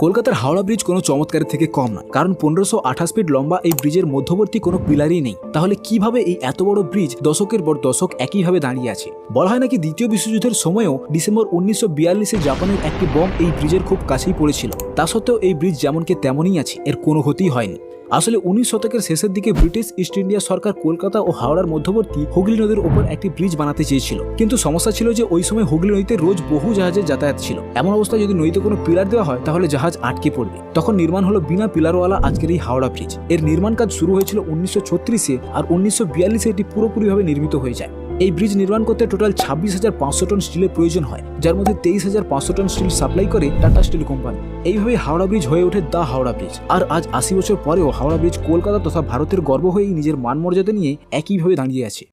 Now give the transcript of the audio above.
কলকাতার হাওড়া ব্রিজ কোনো চমৎকারের থেকে কম না, কারণ 1528 ফিট লম্বা এই ব্রিজের মধ্যবর্তী কোনো পিলারই নেই। তাহলে কিভাবে এই এত বড় ব্রিজ দশকের পর দশক একইভাবে দাঁড়িয়ে আছে? বলা হয় নাকি দ্বিতীয় বিশ্বযুদ্ধের সময়ও ডিসেম্বর 1942-এ জাপানের একটি বম এই ব্রিজের খুব কাছেই পড়েছিল। তা সত্ত্বেও এই ব্রিজ যেমনকে তেমনই আছে, এর কোনো ক্ষতিই হয়নি। আসলে 19 শতকের শেষের দিকে ব্রিটিশ ইস্ট ইন্ডিয়া সরকার কলকাতা ও হাওড়ার মধ্যবর্তী হুগলি নদীর ওপর একটি ব্রিজ বানাতে চেয়েছিল, কিন্তু সমস্যা ছিল যে ওই সময় হুগলি নদীতে রোজ বহু জাহাজের যাতায়াত ছিল। এমন অবস্থায় যদি নদীতে কোনো পিলার দেওয়া হয় তাহলে জাহাজ আটকে পড়বে। তখন নির্মাণ হলো বিনা পিলারওয়ালা আজকের এই হাওড়া ব্রিজ। এর নির্মাণ কাজ শুরু হয়েছিল 1936-এ, আর 1942-এ এটি পুরোপুরিভাবে নির্মিত হয়ে যায়। এই ব্রিজ নির্মাণ করতে টোটাল 26,500 টন স্টিলের প্রয়োজন হয়, যার মধ্যে 23,500 টন স্টিল সাপ্লাই করে টাটা স্টিল কোম্পানি। এইভাবে হাওড়া ব্রিজ হয়ে ওঠে দ্য হাওড়া ব্রিজ। আর আজ 80 বছর পরেও হাওড়া ব্রিজ কলকাতা তথা ভারতের গর্ব হয়েই নিজের মান মর্যাদা নিয়ে একইভাবে দাঁড়িয়ে আছে।